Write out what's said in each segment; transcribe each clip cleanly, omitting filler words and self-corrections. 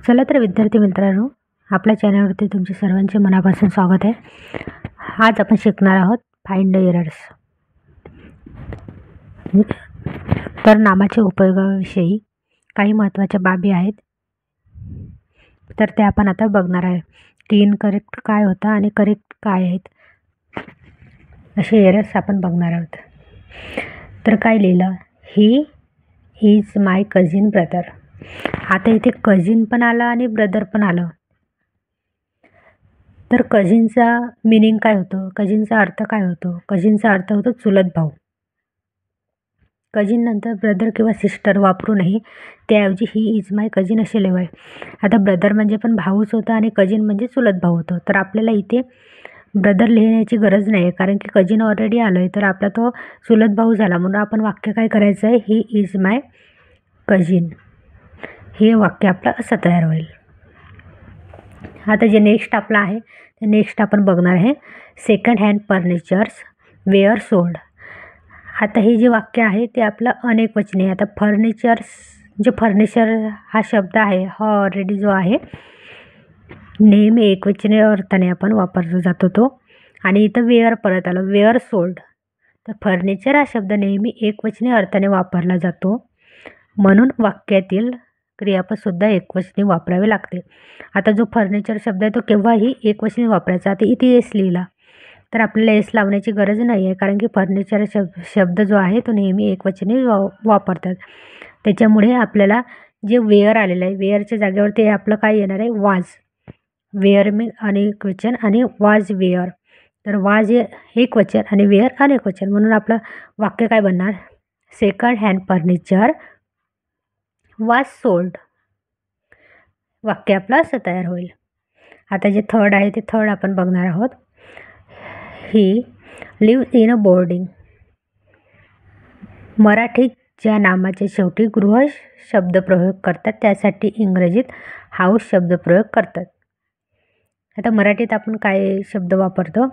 चला तर विद्यार्थी मित्रांनो, आपल्या चॅनलवरती तुमचे सर्वांचे मनापासून स्वागत आहे. आज आपण शिकणार आहोत फाइंड द एरर्स. तर नामाच्या उपयोगाविषयी काही महत्त्वाच्या बाबी आहेत, तर ते आपण आता बघणार आहे की इनकरेक्ट काय होतं आणि करेक्ट काय आहेत, असे एरर्स आपण बघणार आहोत. तर काय लिहिलं, he is my cousin brother. आता इथे कझिन पण आलं आणि ब्रदर पण आलं. तर कझिनचा मिनिंग काय होतो, कझिनचा अर्थ काय होतो? कझिनचा अर्थ होतो चुलत भाऊ. कझिन नंतर ब्रदर किंवा सिस्टर वापरू नये, त्याऐवजी ही इज माय कझिन असे लिहावे. आता ब्रदर म्हणजे पण भाऊच होता आणि कझिन म्हणजे चुलत भाऊ होतो. तर आपल्याला इथे ब्रदर लिहिण्याची गरज नाही आहे, कारण की कझिन ऑलरेडी आलं आहे, तर आपला तो चुलत भाऊ झाला. म्हणून आपण वाक्य काय करायचं आहे, ही इज माय कझिन, हे वाक्य आपलं असं तयार होईल. आता जे नेक्स्ट आपलं आहे ते नेक्स्ट आपण बघणार आहे, second hand furnitures were sold. आता हे जे वाक्य आहे ते आपलं अनेक वचनी आहे. आता फर्निचर्स, जे फर्निचर हा शब्द आहे हा ऑलरेडी जो आहे नेहमी एकवचनी अर्थाने आपण वापरला जातो तो, आणि इथं वेअर परत आलं, वेअर सोल्ड. तर फर्निचर हा शब्द नेहमी एकवचनी अर्थाने वापरला जातो, म्हणून वाक्यातील क्रियापदसुद्धा एकवचनी वापरावे लागते. आता जो फर्निचर शब्द आहे तो केव्हाही एकवचनी वापरायचा. आता इथे एस लिहिला तर आपल्याला एस लावण्याची गरज नाही आहे, कारण की फर्निचर शब्द जो आहे तो नेहमी एकवचनी वापरतात. त्याच्यामुळे आपल्याला जे वेअर आलेलं आहे, वेअरच्या जागेवर ते आपलं काय येणार आहे, वाज. वेअर मी अनेक वचन आणि वाज वेअर. तर वाज एक वचन आणि वेअर अनेक वचन, म्हणून आपलं वाक्य काय बनणार, सेकंड हँड फर्निचर वाज सोल्ड. वाक्य आपलं असं तयार होईल. आता जे थर्ड आहे ते थर्ड आपण बघणार आहोत, ही लिव्ह इन अ बोर्डिंग. मराठीत ज्या नामाच्या शेवटी गृह शब्दप्रयोग करतात त्यासाठी इंग्रजीत हाऊस शब्दप्रयोग करतात. आता मराठीत आपण काय शब्द वापरतो,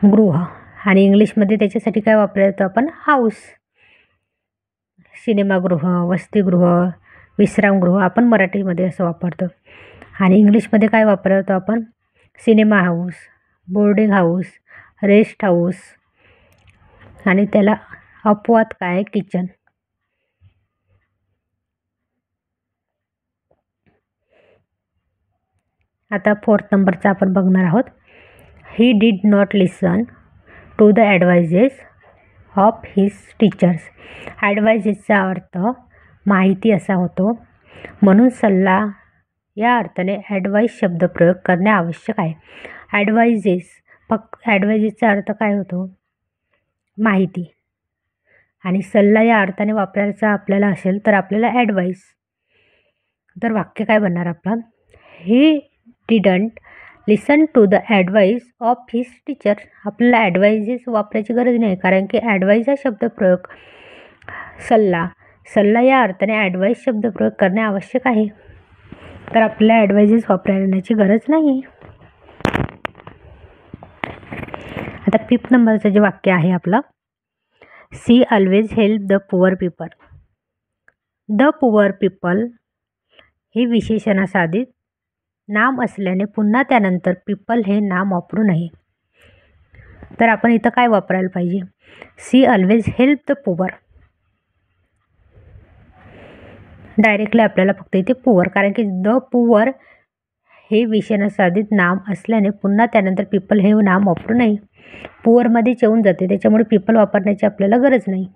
गृह, आणि इंग्लिशमध्ये त्याच्यासाठी काय वापरतो आपण, हाऊस. सिनेमागृह, वसतिगृह, विश्रामगृह आपण मराठीमध्ये असं वापरतो, आणि इंग्लिशमध्ये काय वापरतो आपण, cinema house, boarding house, rest house, आणि त्याला अपवाद काय, किचन. आता फोर्थ नंबरचा आपण बघणार आहोत, he did not listen to the advises of his teachers. ॲडवाइजेसचा अर्थ माहिती असा होतो, म्हणून सल्ला या अर्थाने ॲडवाइस शब्दप्रयोग करणे आवश्यक आहे. ॲडवाइजेस, ॲडवाइजेसचा अर्थ काय होतो, माहिती, आणि सल्ला या अर्थाने वापरायचा आपल्याला असेल तर आपल्याला ॲडवाइस. तर वाक्य काय बनणार आपलं, he didn't listen to the advice of his teacher. आपल्याला ॲडवाइजेस वापरायची गरज नाही, कारण की ॲडवाइस हा शब्दप्रयोग सल्ला या अर्थाने ॲडवाइस शब्दप्रयोग करणे आवश्यक आहे, तर आपल्याला ॲडवाइजेस वापरण्याची गरज नाही. आता फिफ्थ नंबरचं जे वाक्य आहे आपलं, she always help the poor people. The poor people हे विशेषणासाधित नाम असल्याने पुन्हा त्यानंतर पीपल हे नाम वापरू नये. तर आपण इथं काय वापरायला पाहिजे, she always help the poor. Directly आपल्याला फक्त इथे पुअर, कारण की द पुअर हे विशेषणासाधित नाम असल्याने पुन्हा त्यानंतर पीपल हे नाम वापरू नये. पुअरमध्ये येऊन जाते, त्याच्यामुळे पीपल वापरण्याची आपल्याला गरज नाही.